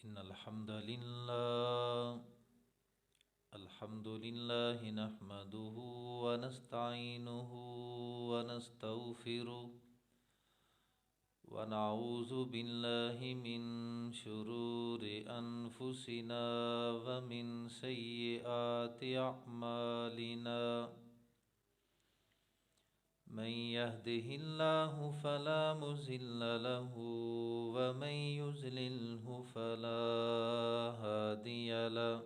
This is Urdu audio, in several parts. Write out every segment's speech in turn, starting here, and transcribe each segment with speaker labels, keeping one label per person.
Speaker 1: إن الحمد لله نحمده ونستعينه ونستغفره ونعوذ بالله من شرور أنفسنا ومن سيئات أعمالنا من يهده الله فلا مضل له ومن يضلله فلا هادي له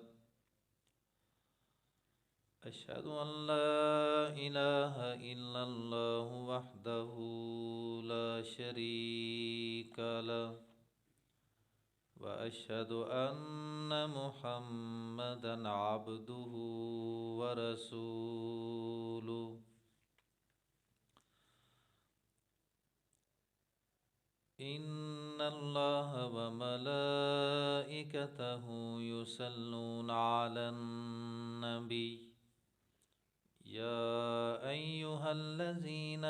Speaker 1: أشهد أن لا إله إلا الله وحده لا شريك له وأشهد أن محمدا عبده ورسوله إن الله وملائكته يصلون على النبي يا أيها الذين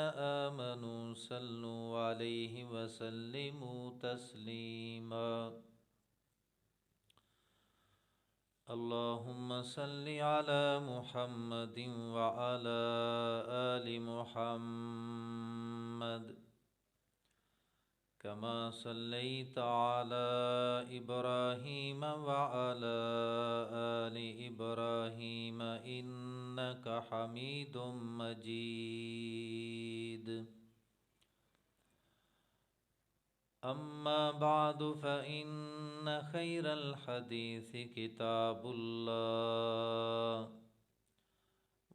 Speaker 1: آمنوا صلوا عليه وسلموا تسليما اللهم صل على محمد وعلى آل محمد كما صليت على إبراهيم وعلى آل إبراهيم إنك حميد مجيد أما بعد فإن خير الحديث كتاب الله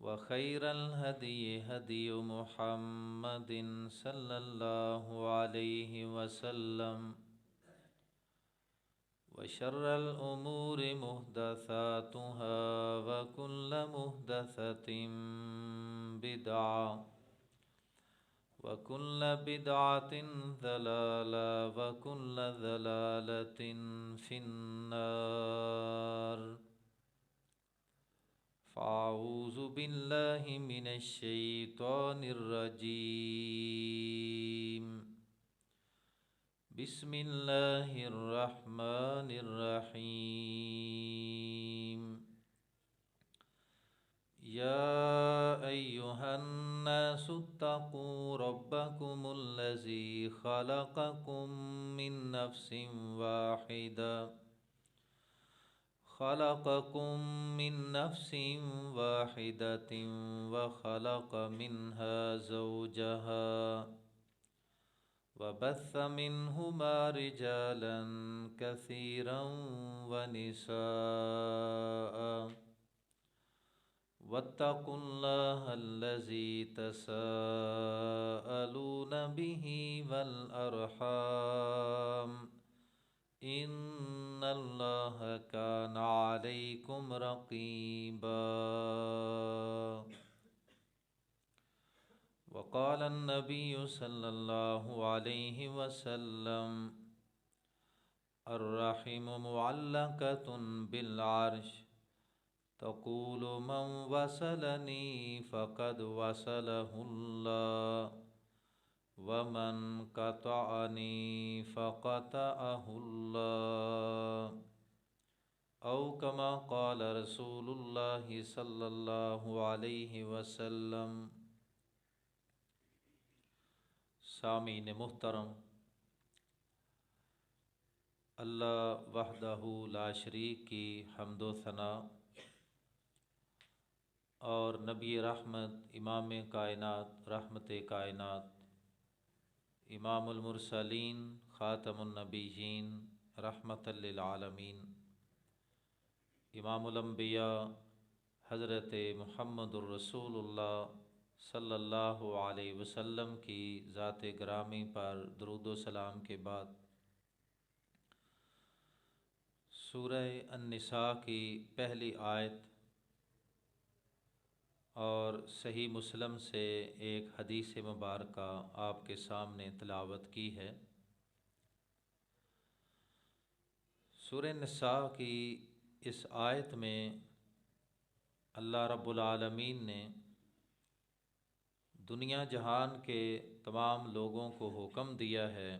Speaker 1: وخير الهدي هدي محمد صلى الله عليه وسلم وشر الأمور محدثاتها وكل محدثة بدعة وكل بدعة ضلالة وكل ضلالة في النار فأعوذ بالله من الشيطان الرجيم بسم الله الرحمن الرحيم يا أيها الناس اتقوا ربكم الذي خلقكم من نفس واحدة وخلق منها زوجها وبث منهما رجالا كثيرا ونساء واتقوا الله الذي تساءلون به والأرحام إن الله كان عليكم رقيبا وقال النبي صلى الله عليه وسلم الرحم معلقة بالعرش تقول من وصلني فقد وصله الله ومن قطعني فقطعه الله أو كما قال رسول الله صلى الله عليه وسلم سامعین محترم، اللہ وحدہ لا شریک کی حمد و ثنا اور نبی رحمت امام کائنات رحمت کائنات امام المرسلین خاتم النبیین رحمت للعالمین امام الانبیاء حضرت محمد الرسول اللہ صلی اللہ علیہ وسلم کی ذات گرامی پر درود و سلام کے بعد سورہ النساء کی پہلی آیت اور صحیح مسلم سے ایک حدیث مبارکہ آپ کے سامنے تلاوت کی ہے۔ سورہ النساء کی اس آیت میں اللہ رب العالمین نے دنیا جہان کے تمام لوگوں کو حکم دیا ہے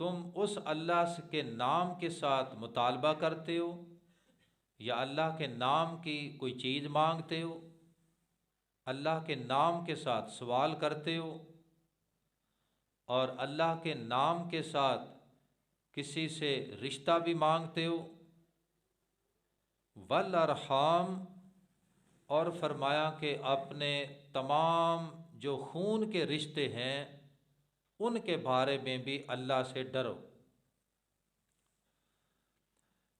Speaker 1: تم اس اللہ کے نام کے ساتھ مطالبہ کرتے ہو یا اللہ کے نام کی کوئی چیز مانگتے ہو، اللہ کے نام کے ساتھ سوال کرتے ہو، اور اللہ کے نام کے ساتھ کسی سے رشتہ بھی مانگتے ہو، والارحام، اور فرمایا کہ اپنے تمام جو خون کے رشتے ہیں ان کے بارے میں بھی اللہ سے ڈرو۔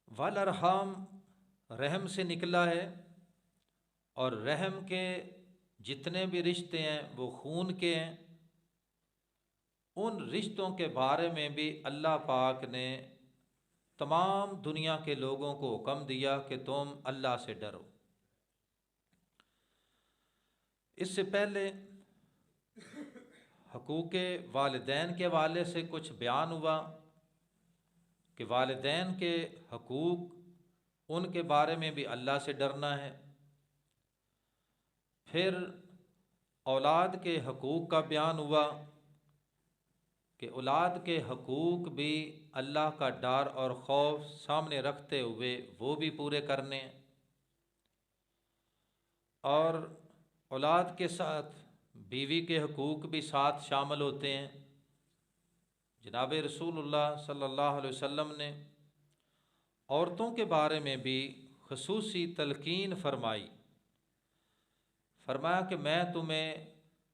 Speaker 1: والارحام رحم سے نکلا ہے، اور رحم کے جتنے بھی رشتے ہیں وہ خون کے ہیں، ان رشتوں کے بارے میں بھی اللہ پاک نے تمام دنیا کے لوگوں کو حکم دیا کہ تم اللہ سے ڈرو۔ اس سے پہلے حقوق والدین کے حوالے سے کچھ بیان ہوا کہ والدین کے حقوق، ان کے بارے میں بھی اللہ سے ڈرنا ہے۔ پھر اولاد کے حقوق کا بیان ہوا کہ اولاد کے حقوق بھی اللہ کا ڈر اور خوف سامنے رکھتے ہوئے وہ بھی پورے کرنے ہیں، اور اولاد کے ساتھ بیوی کے حقوق بھی ساتھ شامل ہوتے ہیں۔ جناب رسول اللہ صلی اللہ علیہ وسلم نے عورتوں کے بارے میں بھی خصوصی تلقین فرمائی، فرمایا کہ میں تمہیں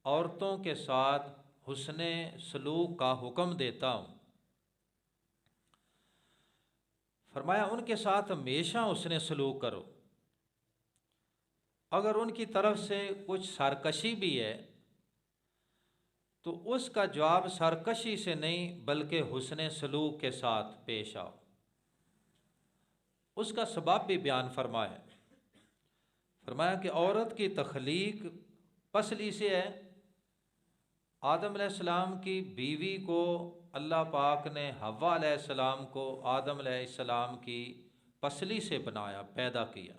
Speaker 1: عورتوں کے ساتھ حسن سلوک کا حکم دیتا ہوں۔ فرمایا ان کے ساتھ ہمیشہ حسن سلوک کرو، اگر ان کی طرف سے کچھ سرکشی بھی ہے تو اس کا جواب سرکشی سے نہیں بلکہ حسن سلوک کے ساتھ پیش آؤ۔ اس کا سبب بھی بیان فرمایا، فرمایا کہ عورت کی تخلیق پسلی سے ہے۔ آدم علیہ السلام کی بیوی کو اللہ پاک نے حوا علیہ السلام کو آدم علیہ السلام کی پسلی سے بنایا، پیدا کیا۔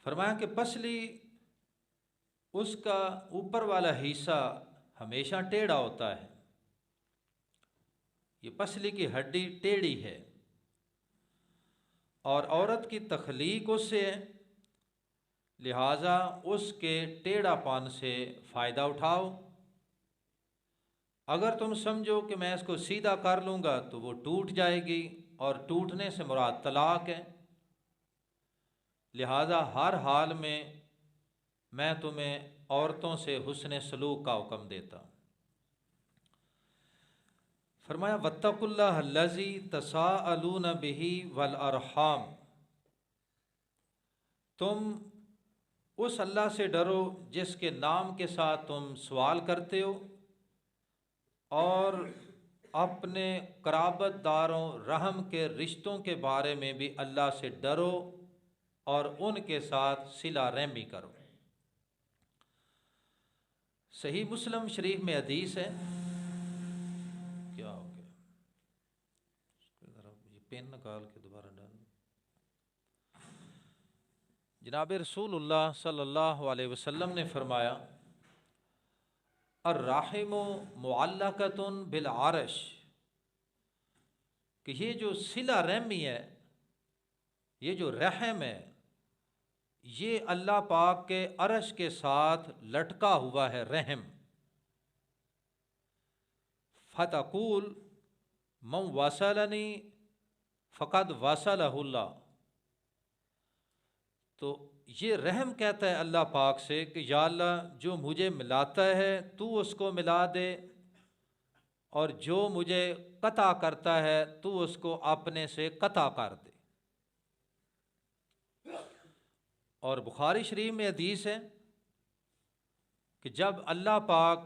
Speaker 1: فرمایا کہ پسلی، اس کا اوپر والا حصہ ہمیشہ ٹیڑھا ہوتا ہے، یہ پسلی کی ہڈی ٹیڑھی ہے، اور عورت کی تخلیق اس سے ہے، لہٰذا اس کے ٹیڑھا پن سے فائدہ اٹھاؤ۔ اگر تم سمجھو کہ میں اس کو سیدھا کر لوں گا تو وہ ٹوٹ جائے گی، اور ٹوٹنے سے مراد طلاق ہے، لہٰذا ہر حال میں تمہیں عورتوں سے حسن سلوک کا حکم دیتا ہوں۔ فرمایا واتقوا اللہ الذی تساءلون بہ والارحام، تم اس اللہ سے ڈرو جس کے نام کے ساتھ تم سوال کرتے ہو، اور اپنے قرابت داروں رحم کے رشتوں کے بارے میں بھی اللہ سے ڈرو اور ان کے ساتھ صلہ رحمی کرو۔ صحیح مسلم شریف میں حدیث ہے، کیا ہو گیا، یہ پین نکال کے دوبارہ ڈال۔ جناب رسول اللہ صلی اللہ علیہ وسلم نے فرمایا الرحم معلقۃ بالعرش، کہ یہ جو صلہ رحمی ہے، یہ جو رحم ہے، یہ اللہ پاک کے عرش کے ساتھ لٹکا ہوا ہے رحم۔ فتقول من وصلنی فقد وصلہ اللہ، تو یہ رحم کہتا ہے اللہ پاک سے کہ یا اللہ جو مجھے ملاتا ہے تو اس کو ملا دے، اور جو مجھے قطع کرتا ہے تو اس کو اپنے سے قطع کر دے۔ اور بخاری شریف میں حدیث ہے کہ جب اللہ پاک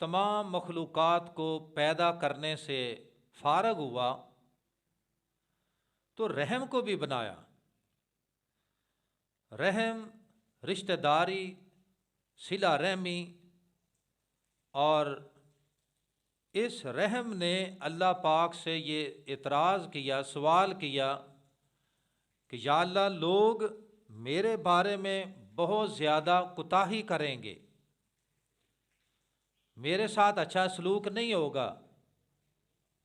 Speaker 1: تمام مخلوقات کو پیدا کرنے سے فارغ ہوا تو رحم کو بھی بنایا۔ رحم، رشتہ داری، صلہ رحمی، اور اس رحم نے اللہ پاک سے یہ اعتراض کیا، سوال کیا کہ یا اللہ لوگ میرے بارے میں بہت زیادہ کوتاہی کریں گے، میرے ساتھ اچھا سلوک نہیں ہوگا،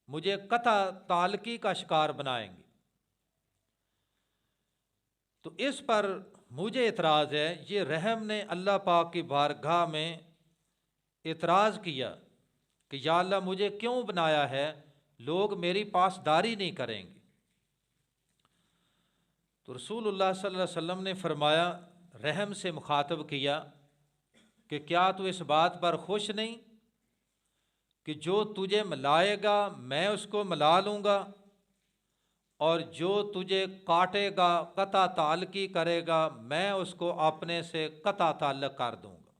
Speaker 1: مجھے قطع تعلقی کا شکار بنائیں گے۔ تو اس پر مجھے اعتراض ہے، یہ رحم نے اللہ پاک کی بارگاہ میں اعتراض کیا کہ یا اللہ مجھے کیوں بنایا ہے، لوگ میری پاسداری نہیں کریں گے۔ تو رسول اللہ صلی اللہ علیہ وسلم نے فرمایا، رحم سے مخاطب کیا کہ کیا تو اس بات پر خوش نہیں کہ جو تجھے ملائے گا میں اس کو ملا لوں گا، اور جو تجھے کاٹے گا، قطع تعلقی کرے گا، میں اس کو اپنے سے قطع تعلق کر دوں گا۔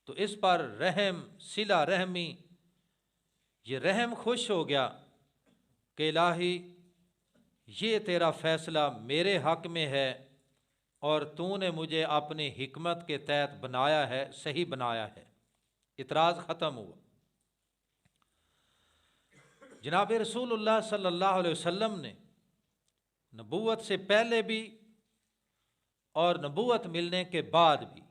Speaker 1: تو اس پر رحم، صلہ رحمی، یہ رحم خوش ہو گیا کہ الہی یہ تیرا فیصلہ میرے حق میں ہے، اور تو نے مجھے اپنی حکمت کے تحت بنایا ہے، صحیح بنایا ہے۔ اعتراض ختم ہوا۔ جناب رسول اللہ صلی اللہ علیہ وسلم نے نبوت سے پہلے بھی اور نبوت ملنے کے بعد بھی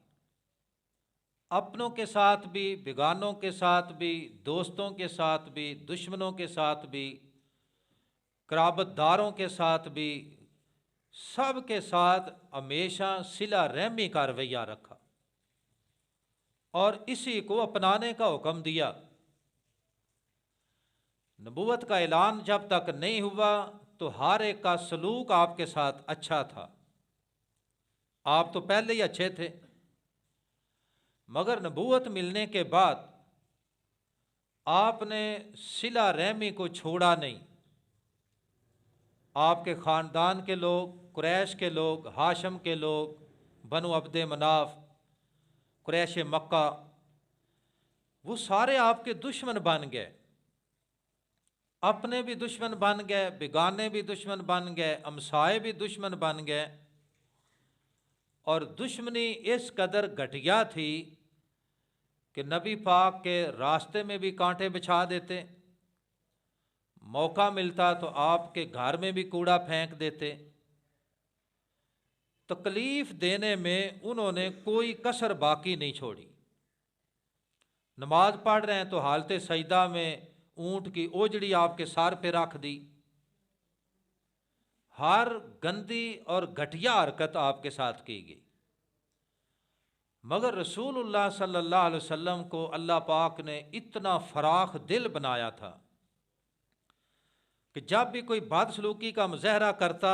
Speaker 1: اپنوں کے ساتھ بھی، بیگانوں کے ساتھ بھی، دوستوں کے ساتھ بھی، دشمنوں کے ساتھ بھی، قرابت داروں کے ساتھ بھی، سب کے ساتھ ہمیشہ صلہ رحمی کا رویہ رکھا اور اسی کو اپنانے کا حکم دیا۔ نبوت کا اعلان جب تک نہیں ہوا تو ہر ایک کا سلوک آپ کے ساتھ اچھا تھا، آپ تو پہلے ہی اچھے تھے، مگر نبوت ملنے کے بعد آپ نے صلہ رحمی کو چھوڑا نہیں۔ آپ کے خاندان کے لوگ، قریش کے لوگ، ہاشم کے لوگ، بنو عبد مناف، قریش مکہ، وہ سارے آپ کے دشمن بن گئے، اپنے بھی دشمن بن گئے، بیگانے بھی دشمن بن گئے، ہمسائے بھی دشمن بن گئے، اور دشمنی اس قدر گھٹیا تھی کہ نبی پاک کے راستے میں بھی کانٹے بچھا دیتے، موقع ملتا تو آپ کے گھر میں بھی کوڑا پھینک دیتے۔ تکلیف دینے میں انہوں نے کوئی کسر باقی نہیں چھوڑی۔ نماز پڑھ رہے ہیں تو حالت سجدہ میں اونٹ کی اوجڑی آپ کے سر پہ رکھ دی، ہر گندی اور گھٹیا حرکت آپ کے ساتھ کی گئی۔ مگر رسول اللہ صلی اللہ علیہ وسلم کو اللہ پاک نے اتنا فراخ دل بنایا تھا کہ جب بھی کوئی بد سلوکی کا مظاہرہ کرتا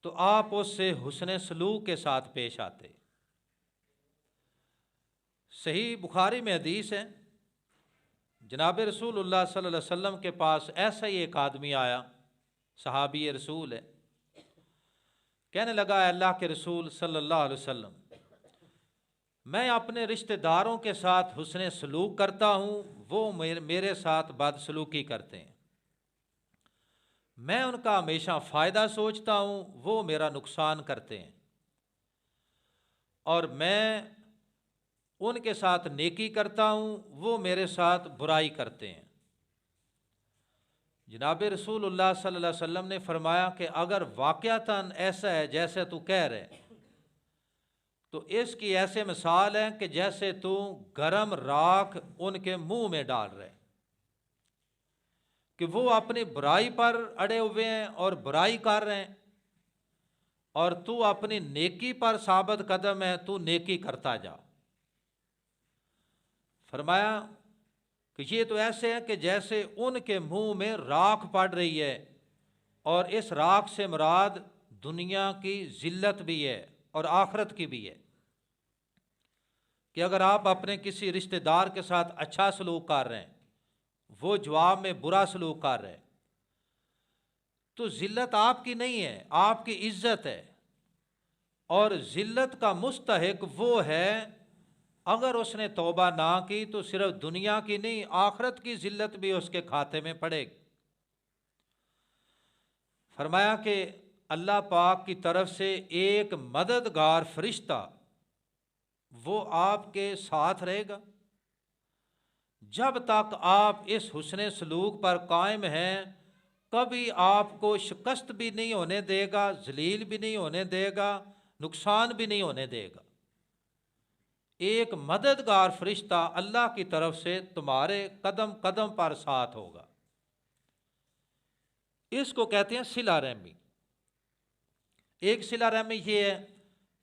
Speaker 1: تو آپ اس سے حسن سلوک کے ساتھ پیش آتے۔ صحیح بخاری میں حدیث ہے، جناب رسول اللہ صلی اللہ علیہ وسلم کے پاس ایسا ہی ایک آدمی آیا، صحابی رسول ہے، کہنے لگا اے اللہ کے رسول صلی اللہ علیہ وسلم، میں اپنے رشتہ داروں کے ساتھ حسن سلوک کرتا ہوں، وہ میرے ساتھ بد سلوکی کرتے ہیں، میں ان کا ہمیشہ فائدہ سوچتا ہوں، وہ میرا نقصان کرتے ہیں، اور میں ان کے ساتھ نیکی کرتا ہوں، وہ میرے ساتھ برائی کرتے ہیں۔ جناب رسول اللہ صلی اللہ علیہ وسلم نے فرمایا کہ اگر واقعتاً ایسا ہے جیسے تو کہہ رہے تو اس کی ایسے مثال ہے کہ جیسے تو گرم راکھ ان کے منہ میں ڈال رہے، کہ وہ اپنی برائی پر اڑے ہوئے ہیں اور برائی کر رہے ہیں، اور تو اپنی نیکی پر ثابت قدم ہے، تو نیکی کرتا جا۔ فرمایا کہ یہ تو ایسے ہے کہ جیسے ان کے منہ میں راکھ پڑ رہی ہے، اور اس راکھ سے مراد دنیا کی ذلت بھی ہے اور آخرت کی بھی ہے، کہ اگر آپ اپنے کسی رشتہ دار کے ساتھ اچھا سلوک کر رہے ہیں، وہ جواب میں برا سلوک کر رہے ہیں، تو ذلت آپ کی نہیں ہے، آپ کی عزت ہے، اور ذلت کا مستحق وہ ہے اگر اس نے توبہ نہ کی تو صرف دنیا کی نہیں، آخرت کی ذلت بھی اس کے کھاتے میں پڑے گی۔ فرمایا کہ اللہ پاک کی طرف سے ایک مددگار فرشتہ وہ آپ کے ساتھ رہے گا جب تک آپ اس حسن سلوک پر قائم ہیں، کبھی آپ کو شکست بھی نہیں ہونے دے گا، ذلیل بھی نہیں ہونے دے گا، نقصان بھی نہیں ہونے دے گا۔ ایک مددگار فرشتہ اللہ کی طرف سے تمہارے قدم قدم پر ساتھ ہوگا۔ اس کو کہتے ہیں صلہ رحمی۔ ایک صلہ رحمی یہ ہے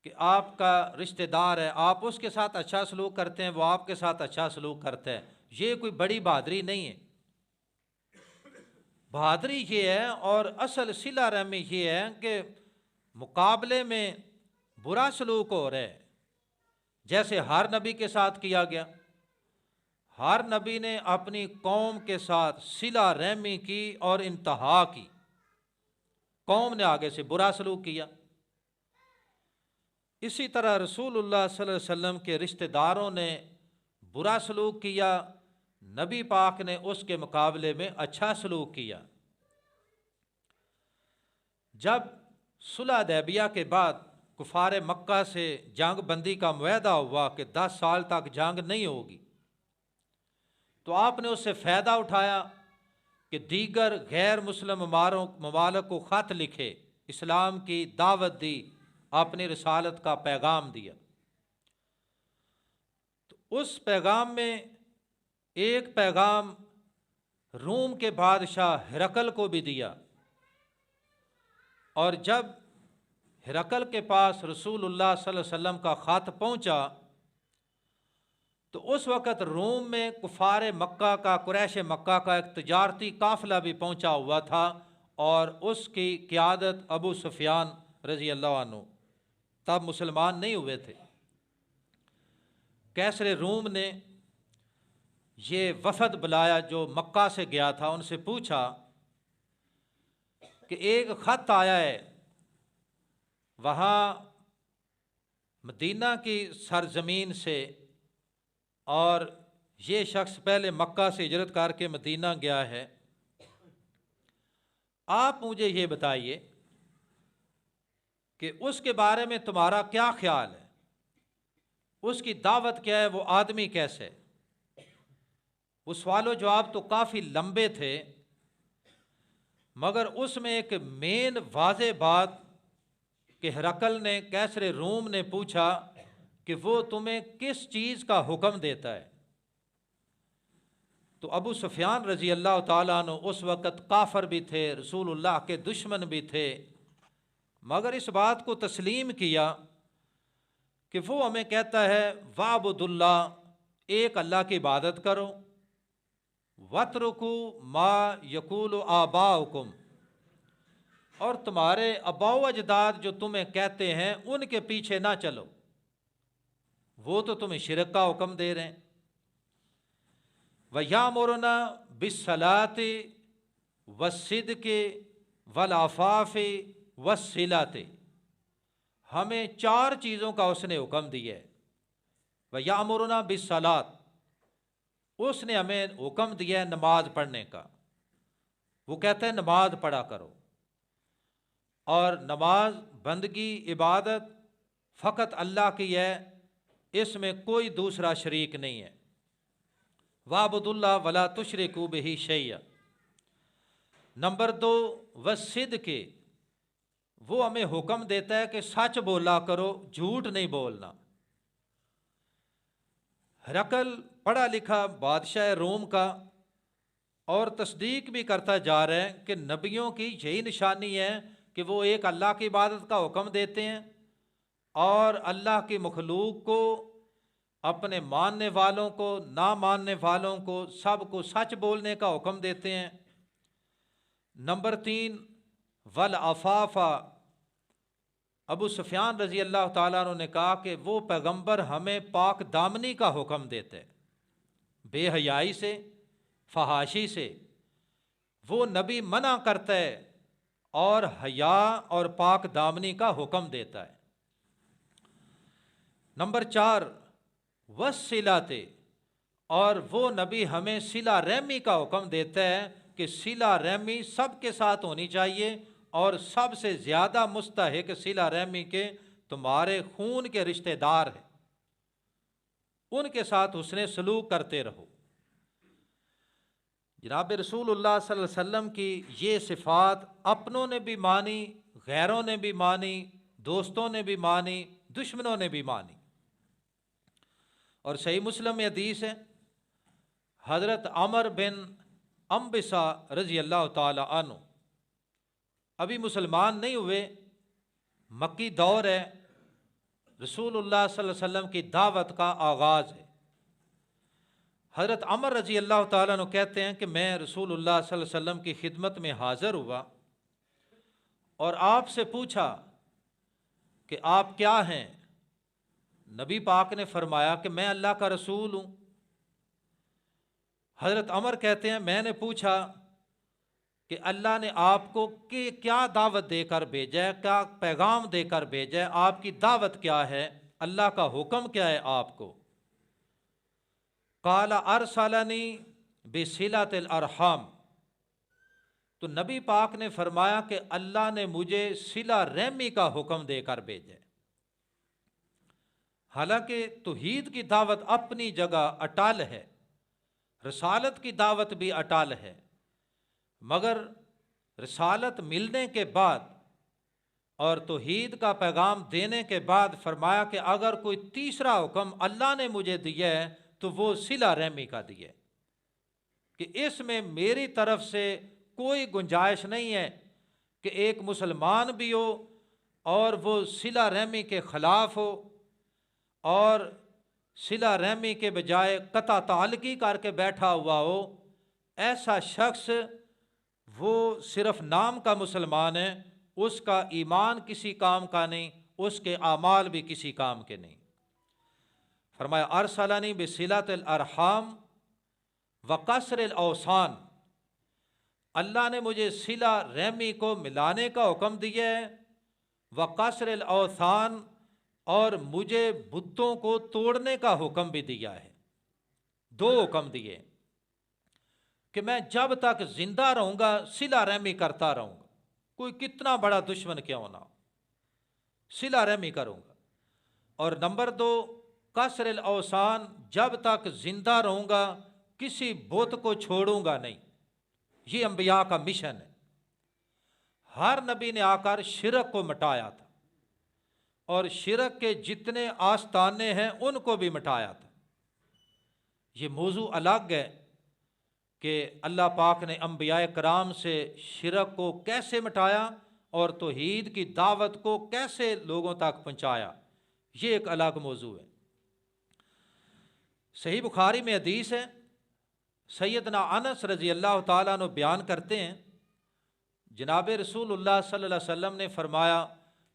Speaker 1: کہ آپ کا رشتہ دار ہے، آپ اس کے ساتھ اچھا سلوک کرتے ہیں، وہ آپ کے ساتھ اچھا سلوک کرتا ہے، یہ کوئی بڑی بہادری نہیں ہے۔ بہادری یہ ہے اور اصل صلہ رحمی یہ ہے کہ مقابلے میں برا سلوک ہو رہا ہے، جیسے ہر نبی کے ساتھ کیا گیا۔ ہر نبی نے اپنی قوم کے ساتھ صلہ رحمی کی اور انتہا کی، قوم نے آگے سے برا سلوک کیا۔ اسی طرح رسول اللہ صلی اللہ علیہ وسلم کے رشتہ داروں نے برا سلوک کیا، نبی پاک نے اس کے مقابلے میں اچھا سلوک کیا۔ جب صلح حدیبیہ کے بعد کفار مکہ سے جنگ بندی کا معاہدہ ہوا کہ 10 سال تک جنگ نہیں ہوگی، تو آپ نے اس سے فائدہ اٹھایا کہ دیگر غیر مسلم ممالک کو خط لکھے، اسلام کی دعوت دی، اپنی رسالت کا پیغام دیا۔ تو اس پیغام میں ایک پیغام روم کے بادشاہ ہرقل کو بھی دیا، اور جب ہرقل کے پاس رسول اللہ صلی اللہ علیہ وسلم کا خط پہنچا تو اس وقت روم میں کفار مکہ کا، قریش مکہ کا ایک تجارتی قافلہ بھی پہنچا ہوا تھا، اور اس کی قیادت ابو سفیان رضی اللہ عنہ تب مسلمان نہیں ہوئے تھے۔ کیسر روم نے یہ وفد بلایا جو مکہ سے گیا تھا، ان سے پوچھا کہ ایک خط آیا ہے وہاں مدینہ کی سرزمین سے، اور یہ شخص پہلے مکہ سے ہجرت کر کے مدینہ گیا ہے، آپ مجھے یہ بتائیے کہ اس کے بارے میں تمہارا کیا خیال ہے، اس کی دعوت کیا ہے، وہ آدمی کیسے ہے؟ وہ سوال و جواب تو کافی لمبے تھے، مگر اس میں ایک مین واضح بات کہ ہرقل نے، کیسر روم نے پوچھا کہ وہ تمہیں کس چیز کا حکم دیتا ہے؟ تو ابو سفیان رضی اللہ تعالیٰ عنہ اس وقت کافر بھی تھے، رسول اللہ کے دشمن بھی تھے، مگر اس بات کو تسلیم کیا کہ وہ ہمیں کہتا ہے وَاعْبُدُوا اللَّهَ، ایک اللہ کی عبادت کرو، وَاتْرُكُوا مَا يَقُولُ آبَاؤُكُمْ، اور تمہارے آباء و اجداد جو تمہیں کہتے ہیں ان کے پیچھے نہ چلو، وہ تو تمہیں شرک کا حکم دے رہے ہیں۔ وَيَأْمُرُنَا بِالصَّلَاةِ وَالصِّدْقِ وَالْعَفَافِ وَالصِّلَةِ، ہمیں 4 چیزوں کا اس نے حکم دیا ہے۔ وَيَأْمُرُنَا بِالصَّلَاةِ، اس نے ہمیں حکم دیا ہے نماز پڑھنے کا، وہ کہتے ہیں نماز پڑھا کرو، اور نماز بندگی عبادت فقط اللہ کی ہے، اس میں کوئی دوسرا شریک نہیں ہے۔ وَاعْبُدُوا اللَّهَ وَلَا تُشْرِكُوا بِهِ شَيْئًا۔ نمبر 2 وَالصِّدْقِ، وہ ہمیں حکم دیتا ہے کہ سچ بولا کرو، جھوٹ نہیں بولنا۔ ہرقل پڑھا لکھا بادشاہ روم کا، اور تصدیق بھی کرتا جا رہا ہے کہ نبیوں کی یہی نشانی ہے کہ وہ ایک اللہ کی عبادت کا حکم دیتے ہیں، اور اللہ کی مخلوق کو، اپنے ماننے والوں کو، نہ ماننے والوں کو، سب کو سچ بولنے کا حکم دیتے ہیں۔ نمبر 3 والعفاف، ابو سفیان رضی اللہ تعالیٰ عنہ نے کہا کہ وہ پیغمبر ہمیں پاک دامنی کا حکم دیتے ہیں، بے حیائی سے، فحاشی سے، وہ نبی منع کرتا ہے اور حیا اور پاک دامنی کا حکم دیتا ہے۔ نمبر 4 وصلات، اور وہ نبی ہمیں صلہ رحمی کا حکم دیتا ہے کہ صلہ رحمی سب کے ساتھ ہونی چاہیے، اور سب سے زیادہ مستحق صلہ رحمی کے تمہارے خون کے رشتہ دار ہیں، ان کے ساتھ حسن سلوک کرتے رہو۔ جناب رسول اللہ صلی اللہ علیہ وسلم کی یہ صفات اپنوں نے بھی مانی، غیروں نے بھی مانی، دوستوں نے بھی مانی، دشمنوں نے بھی مانی۔ اور صحیح مسلم میں حدیث ہے، حضرت عمر بن انبسا رضی اللہ تعالی عنہ ابھی مسلمان نہیں ہوئے، مکی دور ہے، رسول اللہ صلی اللہ علیہ وسلم کی دعوت کا آغاز ہے۔ حضرت عمر رضی اللہ تعالیٰ عنہ کہتے ہیں کہ میں رسول اللہ صلی اللہ علیہ وسلم کی خدمت میں حاضر ہوا اور آپ سے پوچھا کہ آپ کیا ہیں؟ نبی پاک نے فرمایا کہ میں اللہ کا رسول ہوں۔ حضرت عمر کہتے ہیں میں نے پوچھا کہ اللہ نے آپ کو کیا دعوت دے کر بھیجا ہے، کیا پیغام دے کر بھیجا ہے، آپ کی دعوت کیا ہے، اللہ کا حکم کیا ہے آپ کو؟ قال ارسلنی بصلۃ الارحام، تو نبی پاک نے فرمایا کہ اللہ نے مجھے صلہ رحمی کا حکم دے کر بھیجا ہے۔ حالانکہ توحید کی دعوت اپنی جگہ اٹل ہے، رسالت کی دعوت بھی اٹل ہے، مگر رسالت ملنے کے بعد اور توحید کا پیغام دینے کے بعد فرمایا کہ اگر کوئی تیسرا حکم اللہ نے مجھے دیا ہے تو وہ صلہ رحمی کا دیا ہے، کہ اس میں میری طرف سے کوئی گنجائش نہیں ہے کہ ایک مسلمان بھی ہو اور وہ صلہ رحمی کے خلاف ہو اور صلہ رحمی کے بجائے قطع تعلقی کر کے بیٹھا ہوا ہو۔ ایسا شخص وہ صرف نام کا مسلمان ہے، اس کا ایمان کسی کام کا نہیں، اس کے اعمال بھی کسی کام کے نہیں۔ فرمایا ارسلنی بصلۃ الارحام وقصر الاوثان، اللہ نے مجھے صلہ رحمی کو ملانے کا حکم دیا ہے، وقصر الاوثان، اور مجھے بتوں کو توڑنے کا حکم بھی دیا ہے۔ دو حکم دیے کہ میں جب تک زندہ رہوں گا صلہ رحمی کرتا رہوں گا، کوئی کتنا بڑا دشمن کیوں نہ ہو، صلہ رحمی کروں گا۔ اور نمبر دو، کسر الاوثان، جب تک زندہ رہوں گا کسی بت کو چھوڑوں گا نہیں۔ یہ انبیاء کا مشن ہے۔ ہر نبی نے آ کر شرک کو مٹایا تھا اور شرک کے جتنے آستانے ہیں ان کو بھی مٹایا تھا۔ یہ موضوع الگ ہے کہ اللہ پاک نے انبیاء کرام سے شرک کو کیسے مٹایا اور توحید کی دعوت کو کیسے لوگوں تک پہنچایا، یہ ایک الگ موضوع ہے۔ صحیح بخاری میں حدیث ہے، سیدنا انس رضی اللہ تعالیٰ عنہ بیان کرتے ہیں، جناب رسول اللہ صلی اللہ علیہ وسلم نے فرمایا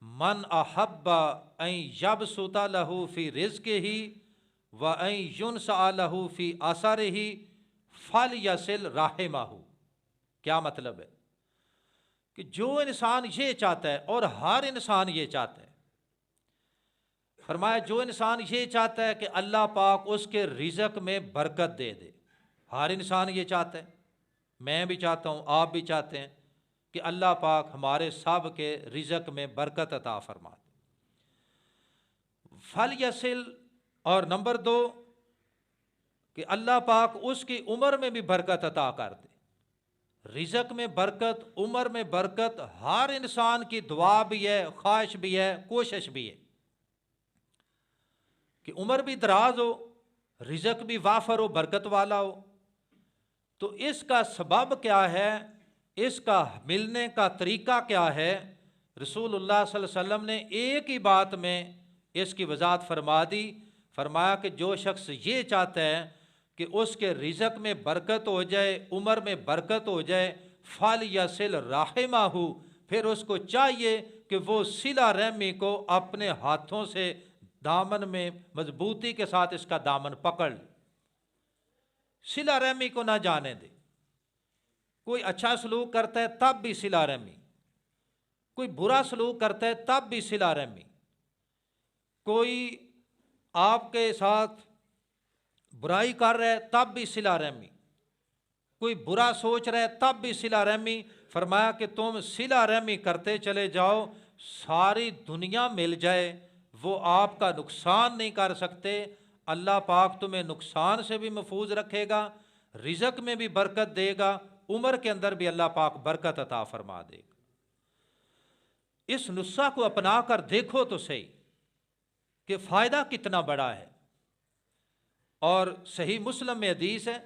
Speaker 1: من احب ان یبسط لہ فی رزقہ و ان ینسأ لہ فی اثرہ فلیصل رحمہ۔ کیا مطلب ہے؟ کہ جو انسان یہ چاہتا ہے، اور ہر انسان یہ چاہتا ہے، فرمایا جو انسان یہ چاہتا ہے کہ اللہ پاک اس کے رزق میں برکت دے دے، ہر انسان یہ چاہتا ہے، میں بھی چاہتا ہوں، آپ بھی چاہتے ہیں کہ اللہ پاک ہمارے سب کے رزق میں برکت عطا فرما دے۔ فلیصل، اور نمبر دو کہ اللہ پاک اس کی عمر میں بھی برکت عطا کر دے۔ رزق میں برکت، عمر میں برکت ہر انسان کی دعا بھی ہے، خواہش بھی ہے، کوشش بھی ہے کہ عمر بھی دراز ہو، رزق بھی وافر ہو، برکت والا ہو۔ تو اس کا سبب کیا ہے، اس کا ملنے کا طریقہ کیا ہے؟ رسول اللہ صلی اللہ علیہ وسلم نے ایک ہی بات میں اس کی وضاحت فرما دی، فرمایا کہ جو شخص یہ چاہتا ہے کہ اس کے رزق میں برکت ہو جائے، عمر میں برکت ہو جائے، فلیصل رحمہ، پھر اس کو چاہیے کہ وہ صلہ رحمی کو اپنے ہاتھوں سے دامن میں مضبوطی کے ساتھ اس کا دامن پکڑ لے، صلہ رحمی کو نہ جانے دے۔ کوئی اچھا سلوک کرتا ہے تب بھی صلہ رحمی، کوئی برا سلوک کرتا ہے تب بھی صلہ رحمی، کوئی آپ کے ساتھ برائی کر رہا ہے تب بھی صلہ رحمی، کوئی برا سوچ رہا ہے تب بھی صلہ رحمی۔ فرمایا کہ تم صلہ رحمی کرتے چلے جاؤ، ساری دنیا مل جائے وہ آپ کا نقصان نہیں کر سکتے، اللہ پاک تمہیں نقصان سے بھی محفوظ رکھے گا، رزق میں بھی برکت دے گا، عمر کے اندر بھی اللہ پاک برکت عطا فرما دے گا۔ اس نسخہ کو اپنا کر دیکھو تو صحیح کہ فائدہ کتنا بڑا ہے۔ اور صحیح مسلم میں حدیث ہے،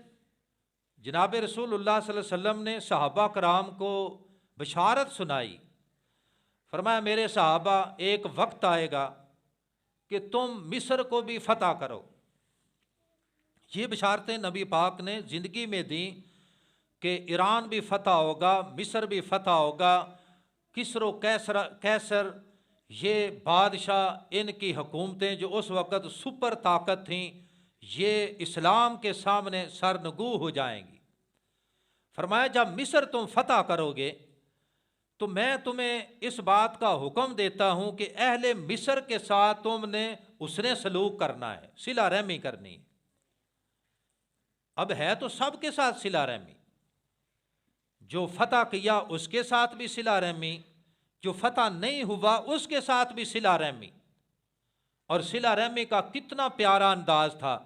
Speaker 1: جناب رسول اللہ صلی اللہ علیہ وسلم نے صحابہ کرام کو بشارت سنائی، فرمایا میرے صحابہ ایک وقت آئے گا کہ تم مصر کو بھی فتح کرو۔ یہ بشارتیں نبی پاک نے زندگی میں دیں کہ ایران بھی فتح ہوگا، مصر بھی فتح ہوگا، کسر و کیسر یہ بادشاہ، ان کی حکومتیں جو اس وقت سپر طاقت تھیں، یہ اسلام کے سامنے سرنگو ہو جائیں گی۔ فرمایا جب مصر تم فتح کرو گے تو میں تمہیں اس بات کا حکم دیتا ہوں کہ اہل مصر کے ساتھ تم نے حسن سلوک کرنا ہے، صلہ رحمی کرنی ہے۔ اب ہے تو سب کے ساتھ صلہ رحمی، جو فتح کیا اس کے ساتھ بھی صلہ رحمی، جو فتح نہیں ہوا اس کے ساتھ بھی صلہ رحمی۔ اور صلہ رحمی کا کتنا پیارا انداز تھا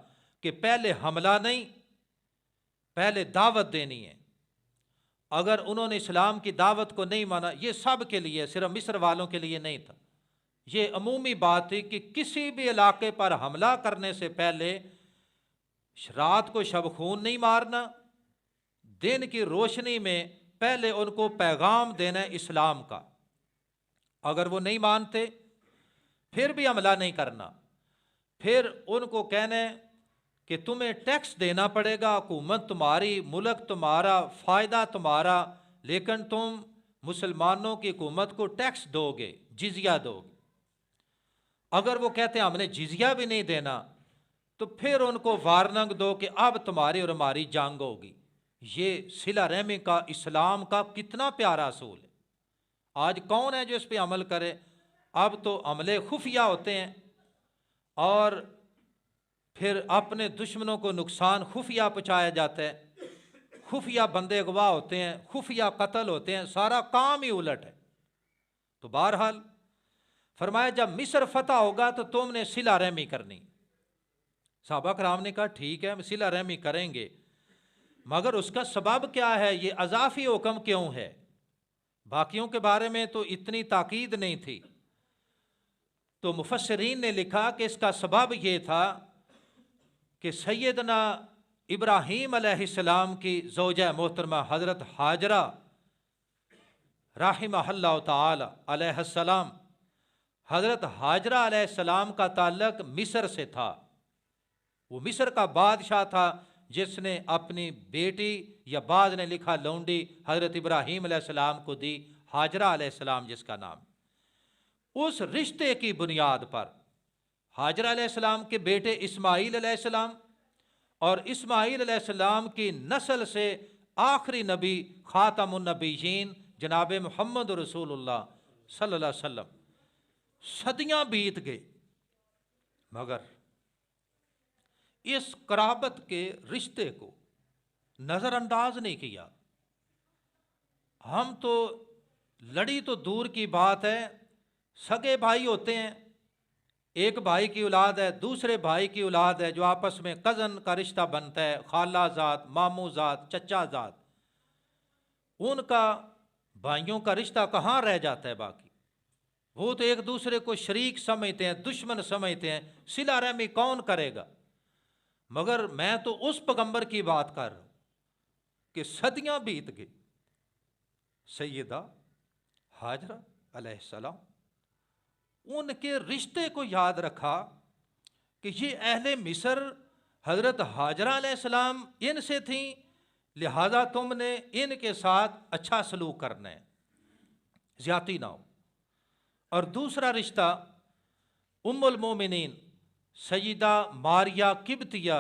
Speaker 1: کہ پہلے حملہ نہیں، پہلے دعوت دینی ہے۔ اگر انہوں نے اسلام کی دعوت کو نہیں مانا، یہ سب کے لیے، صرف مصر والوں کے لیے نہیں تھا، یہ عمومی بات تھی کہ کسی بھی علاقے پر حملہ کرنے سے پہلے رات کو شب خون نہیں مارنا، دن کی روشنی میں پہلے ان کو پیغام دینا ہے اسلام کا۔ اگر وہ نہیں مانتے پھر بھی حملہ نہیں کرنا، پھر ان کو کہنا ہے کہ تمہیں ٹیکس دینا پڑے گا، حکومت تمہاری، ملک تمہارا، فائدہ تمہارا، لیکن تم مسلمانوں کی حکومت کو ٹیکس دو گے، جزیہ دو گے۔ اگر وہ کہتے ہیں ہم نے جزیہ بھی نہیں دینا تو پھر ان کو وارننگ دو کہ اب تمہاری اور ہماری جنگ ہوگی۔ یہ صلہ رحمی کا اسلام کا کتنا پیارا اصول ہے۔ آج کون ہے جو اس پہ عمل کرے؟ اب تو عملے خفیہ ہوتے ہیں اور پھر اپنے دشمنوں کو نقصان خفیہ پہنچایا جاتا ہے، خفیہ بندے اغوا ہوتے ہیں، خفیہ قتل ہوتے ہیں، سارا کام ہی الٹ ہے۔ تو بہرحال فرمایا جب مصر فتح ہوگا تو تم نے صلہ رحمی کرنی۔ صحابہ کرام نے کہا ٹھیک ہے ہم صلہ رحمی کریں گے، مگر اس کا سبب کیا ہے؟ یہ اضافی حکم کیوں ہے؟ باقیوں کے بارے میں تو اتنی تاکید نہیں تھی۔ تو مفسرین نے لکھا کہ اس کا سبب یہ تھا کہ سیدنا ابراہیم علیہ السلام کی زوجہ محترمہ حضرت ہاجرہ رحمہ اللہ تعالی علیہ السلام، حضرت ہاجرہ علیہ السلام کا تعلق مصر سے تھا۔ وہ مصر کا بادشاہ تھا جس نے اپنی بیٹی، یا بعض نے لکھا لونڈی، حضرت ابراہیم علیہ السلام کو دی، ہاجرہ علیہ السلام جس کا نام۔ اس رشتے کی بنیاد پر ہاجرہ علیہ السلام کے بیٹے اسماعیل علیہ السلام، اور اسماعیل علیہ السلام کی نسل سے آخری نبی خاتم النبیین جناب محمد رسول اللہ صلی اللہ علیہ وسلم۔ صدیاں بیت گئے مگر اس قرابت کے رشتے کو نظر انداز نہیں کیا۔ ہم تو لڑی تو دور کی بات ہے، سگے بھائی ہوتے ہیں، ایک بھائی کی اولاد ہے، دوسرے بھائی کی اولاد ہے، جو آپس میں کزن کا رشتہ بنتا ہے، خالہ ذات، ماموں ذات، چچا ذات، ان کا بھائیوں کا رشتہ کہاں رہ جاتا ہے باقی؟ وہ تو ایک دوسرے کو شریک سمجھتے ہیں، دشمن سمجھتے ہیں، صلہ رحمی کون کرے گا؟ مگر میں تو اس پیغمبر کی بات کر رہا ہوں کہ صدیاں بیت گئی، سیدہ ہاجرہ علیہ السلام ان کے رشتے کو یاد رکھا کہ یہ اہل مصر حضرت ہاجرہ علیہ السلام ان سے تھیں، لہذا تم نے ان کے ساتھ اچھا سلوک کرنا ہے، زیادتی نہ ہو۔ اور دوسرا رشتہ ام المومنین سیدہ ماریہ قبطیہ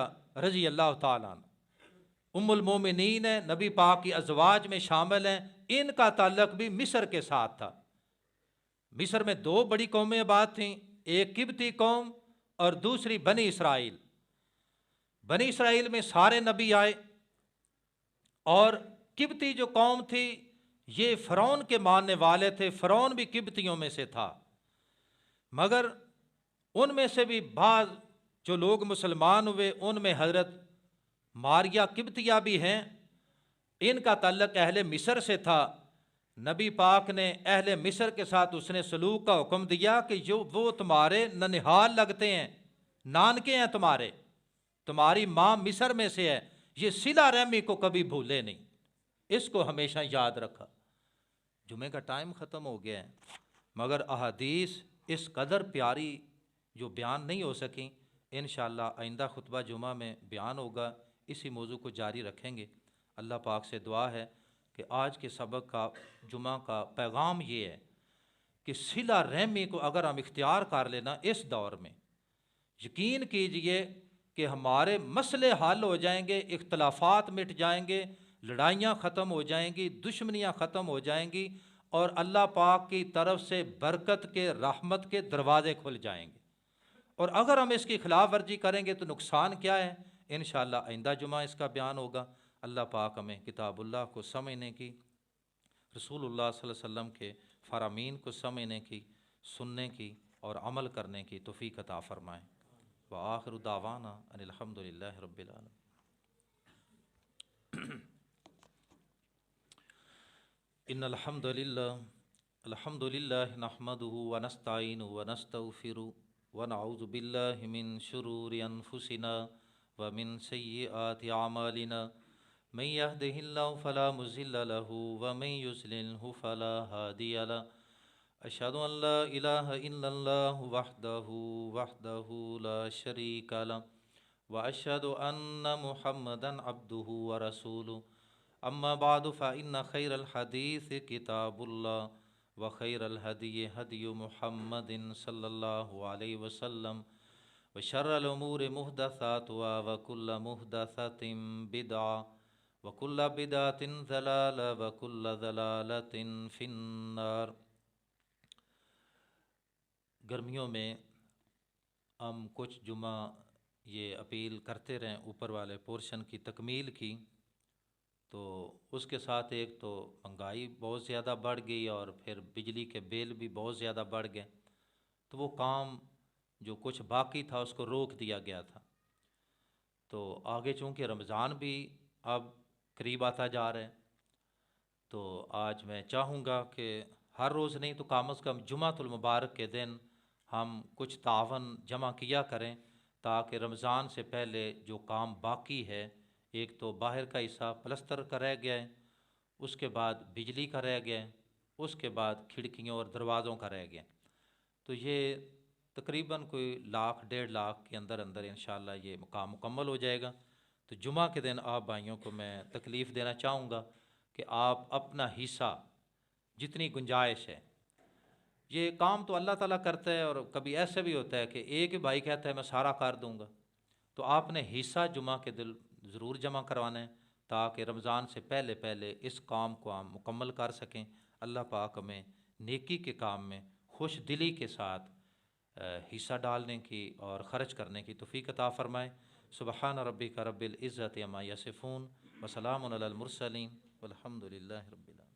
Speaker 1: رضی اللہ تعالیٰ عنہ، ام المومنین ہے، نبی پاک کی ازواج میں شامل ہیں، ان کا تعلق بھی مصر کے ساتھ تھا۔ مصر میں دو بڑی قومیں آباد تھیں، ایک قبطی قوم اور دوسری بنی اسرائیل۔ بنی اسرائیل میں سارے نبی آئے، اور قبطی جو قوم تھی یہ فرعون کے ماننے والے تھے، فرعون بھی قبطیوں میں سے تھا، مگر ان میں سے بھی بعض جو لوگ مسلمان ہوئے ان میں حضرت ماریہ قبطیہ بھی ہیں، ان کا تعلق اہل مصر سے تھا۔ نبی پاک نے اہل مصر کے ساتھ اس نے سلوک کا حکم دیا کہ جو وہ تمہارے ننہال لگتے ہیں، نانکے ہیں تمہارے، تمہاری ماں مصر میں سے ہے، یہ صلہ رحمی کو کبھی بھولے نہیں، اس کو ہمیشہ یاد رکھا۔ جمعے کا ٹائم ختم ہو گیا ہے، مگر احادیث اس قدر پیاری جو بیان نہیں ہو سکیں، انشاءاللہ آئندہ خطبہ جمعہ میں بیان ہوگا، اسی موضوع کو جاری رکھیں گے۔ اللہ پاک سے دعا ہے کہ آج کے سبق کا، جمعہ کا پیغام یہ ہے کہ صلہ رحمی کو اگر ہم اختیار کر لینا اس دور میں، یقین کیجئے کہ ہمارے مسئلے حل ہو جائیں گے، اختلافات مٹ جائیں گے، لڑائیاں ختم ہو جائیں گی، دشمنیاں ختم ہو جائیں گی، اور اللہ پاک کی طرف سے برکت کے، رحمت کے دروازے کھل جائیں گے۔ اور اگر ہم اس کی خلاف ورزی کریں گے تو نقصان کیا ہے، انشاءاللہ آئندہ جمعہ اس کا بیان ہوگا۔ اللہ پاک ہمیں کتاب اللہ کو سمجھنے کی، رسول اللہ صلی اللہ علیہ وسلم کے فرامین کو سمجھنے کی، سننے کی اور عمل کرنے کی توفیق عطا فرمائیں۔ وآخر دعوانا ان الحمد للہ رب العالمین۔ ان الحمد للہ نحمده ونستعینه ونستغفره ونعوذ باللہ من شرور انفسنا ومن سیئات اعمالنا، من يهده الله فلا مضل له ومن يضلله فلا هادي له، اشهد ان لا الہ الا اللہ وحدہ لا شریک له، واشهد ان محمدا عبده ورسوله، اما بعد فان خیر الحدیث کتاب اللہ وخیر الہدی ہدی محمد صلی اللہ علیہ وسلم، وشر الامور محدثاتها وكل محدثۃ بدعہ وكل بدعة ضلالة وكل ضلالة في النار۔ گرمیوں میں ہم کچھ جمعہ یہ اپیل کرتے رہیں اوپر والے پورشن کی تکمیل کی، تو اس کے ساتھ ایک تو مہنگائی بہت زیادہ بڑھ گئی اور پھر بجلی کے بل بھی بہت زیادہ بڑھ گئے، تو وہ کام جو کچھ باقی تھا اس کو روک دیا گیا تھا۔ تو آگے چونکہ رمضان بھی اب قریب آتا جا رہا ہے، تو آج میں چاہوں گا کہ ہر روز نہیں تو کم از کم جمعۃ المبارک کے دن ہم کچھ تعاون جمع کیا کریں، تاکہ رمضان سے پہلے جو کام باقی ہے، ایک تو باہر کا حصہ پلستر کا رہ گیا ہے، اس کے بعد بجلی کا رہ گیا ہے، اس کے بعد کھڑکیوں اور دروازوں کا رہ گیا، تو یہ تقریباً کوئی 1,00,000 1,50,000 کے اندر اندر انشاءاللہ یہ کام مکمل ہو جائے گا۔ تو جمعہ کے دن آپ بھائیوں کو میں تکلیف دینا چاہوں گا کہ آپ اپنا حصہ جتنی گنجائش ہے، یہ کام تو اللہ تعالیٰ کرتا ہے، اور کبھی ایسا بھی ہوتا ہے کہ ایک بھائی کہتا ہے میں سارا کر دوں گا، تو آپ نے حصہ جمعہ کے دن ضرور جمع کروانا ہے، تاکہ رمضان سے پہلے پہلے اس کام کو ہم مکمل کر سکیں۔ اللہ پاک ہمیں نیکی کے کام میں خوش دلی کے ساتھ حصہ ڈالنے کی اور خرچ کرنے کی توفیق عطا فرمائے۔ سبحان ربک رب العزت عما یصفون وسلام علی المرسلین والحمد للہ رب العالمین۔